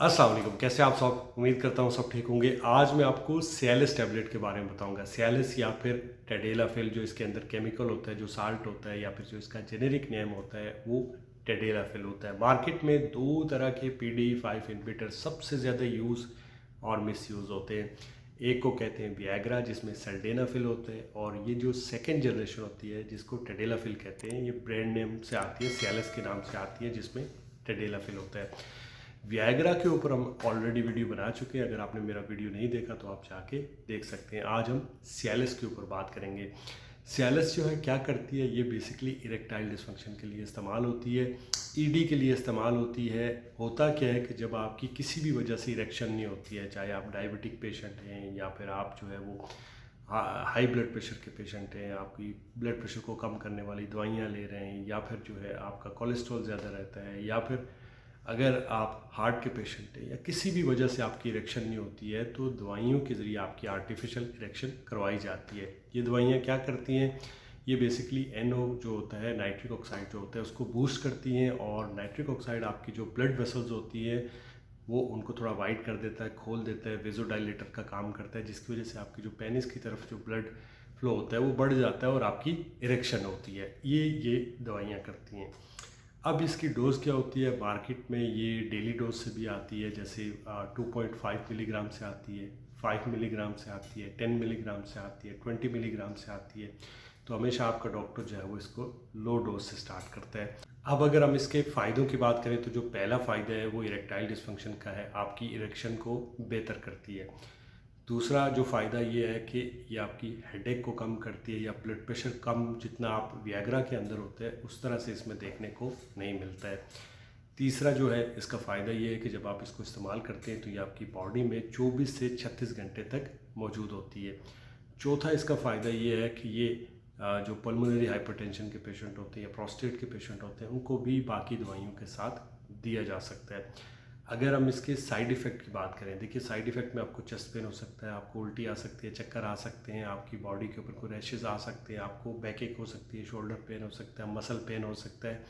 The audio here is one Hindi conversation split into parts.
अस्सलाम वालेकुम, कैसे आप सब? उम्मीद करता हूँ सब ठीक होंगे। आज मैं आपको सियालिस टैबलेट के बारे में बताऊंगा। सियालिस या फिर टेडेलाफिल, जो इसके अंदर केमिकल होता है, जो साल्ट होता है, या फिर जो इसका जेनेरिक नेम होता है वो टेडेलाफिल होता है। मार्केट में दो तरह के PDE5 इनहिबिटर सबसे ज़्यादा यूज़ और मिस यूज़ होते हैं। एक को कहते हैं विएग्रा, जिसमें सल्डेनाफिल होते हैं, और ये जो सेकेंड जनरेशन होती है जिसको टेडेलाफिल कहते हैं, ये ब्रांड नेम से आती है, सियालिस के नाम से आती है, जिसमें टेडेलाफिल होता है। विएग्रा के ऊपर हम ऑलरेडी वीडियो बना चुके हैं। अगर आपने मेरा वीडियो नहीं देखा तो आप जाके देख सकते हैं। आज हम सियालिस के ऊपर बात करेंगे। सियालिस जो है क्या करती है, ये बेसिकली इरेक्टाइल डिसफंक्शन के लिए इस्तेमाल होती है, ED के लिए इस्तेमाल होती है। होता क्या है कि जब आपकी किसी भी वजह से इरेक्शन नहीं होती है, चाहे आप डायबिटिक पेशेंट हैं या फिर आप जो है वो हाई ब्लड प्रेशर के पेशेंट हैं, आपकी ब्लड प्रेशर को कम करने वाली दवाइयाँ ले रहे हैं, या फिर जो है आपका कोलेस्ट्रॉल ज़्यादा रहता है, या फिर अगर आप हार्ट के पेशेंट हैं, या किसी भी वजह से आपकी इरेक्शन नहीं होती है, तो दवाइयों के ज़रिए आपकी आर्टिफिशियल इरेक्शन करवाई जाती है। ये दवाइयाँ क्या करती हैं, ये बेसिकली NO जो होता है, नाइट्रिक ऑक्साइड जो होता है, उसको बूस्ट करती हैं, और नाइट्रिक ऑक्साइड आपकी जो ब्लड वेसल्स होती है वो उनको थोड़ा वाइड कर देता है, खोल देता है, वेजोडाइलेटर का काम करता है, जिसकी वजह से आपकी जो पेनिस की तरफ जो ब्लड फ्लो होता है वो बढ़ जाता है और आपकी इरेक्शन होती है। ये दवाइयाँ करती हैं। अब इसकी डोज़ क्या होती है, मार्केट में ये डेली डोज से भी आती है, जैसे 2.5 मिलीग्राम से आती है, 5 मिलीग्राम से आती है, 10 मिलीग्राम से आती है, 20 मिलीग्राम से आती है। तो हमेशा आपका डॉक्टर जो है वो इसको लो डोज से स्टार्ट करता है। अब अगर हम इसके फ़ायदों की बात करें तो जो पहला फ़ायदा है वो इरेक्टाइल डिसफंक्शन का है, आपकी इरेक्शन को बेहतर करती है। दूसरा जो फ़ायदा ये है कि ये आपकी हेडेक को कम करती है, या ब्लड प्रेशर कम जितना आप विएग्रा के अंदर होते हैं उस तरह से इसमें देखने को नहीं मिलता है। तीसरा जो है इसका फ़ायदा ये है कि जब आप इसको इस्तेमाल करते हैं तो ये आपकी बॉडी में 24 से 36 घंटे तक मौजूद होती है। चौथा इसका फ़ायदा ये है कि ये जो पल्मोनरी हाइपरटेंशन के पेशेंट होते हैं या प्रोस्टेट के पेशेंट होते हैं उनको भी बाकी दवाइयों के साथ दिया जा सकता है। अगर हम इसके साइड इफ़ेक्ट की बात करें, देखिए साइड इफ़ेक्ट में आपको चेस्ट पेन हो सकता है, आपको उल्टी आ सकती है, चक्कर आ सकते हैं, आपकी बॉडी के ऊपर कोई रैशेज़ आ सकते हैं, आपको बैक एक हो सकती है, शोल्डर पेन हो सकता है, मसल पेन हो सकता है,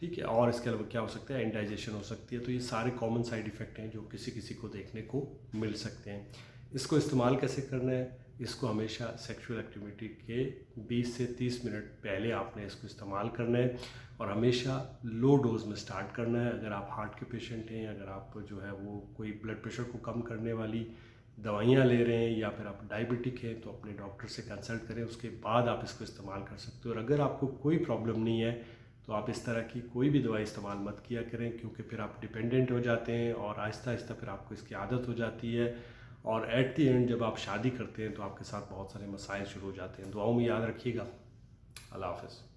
ठीक है। और इसके अलावा क्या हो सकता है, इंडाइजेशन हो सकती है। तो ये सारे कॉमन साइड इफ़ेक्ट हैं जो किसी किसी को देखने को मिल सकते हैं। इसको इस्तेमाल कैसे करना है, इसको हमेशा सेक्सुअल एक्टिविटी के 20 से 30 मिनट पहले आपने इसको इस्तेमाल करना है, और हमेशा लो डोज़ में स्टार्ट करना है। अगर आप हार्ट के पेशेंट हैं, अगर आप जो है वो कोई ब्लड प्रेशर को कम करने वाली दवाइयाँ ले रहे हैं, या फिर आप डायबिटिक हैं, तो अपने डॉक्टर से कंसल्ट करें, उसके बाद आप इसको इस्तेमाल कर सकते हो। और अगर आपको कोई प्रॉब्लम नहीं है तो आप इस तरह की कोई भी दवाई इस्तेमाल मत किया करें, क्योंकि फिर आप डिपेंडेंट हो जाते हैं और आहिस्ता आहिस्ता फिर आपको इसकी आदत हो जाती है, और एट दी एंड जब आप शादी करते हैं तो आपके साथ बहुत सारे मसाइल शुरू हो जाते हैं। दुआओं में याद रखिएगा। अल्लाह हाफ़िज़।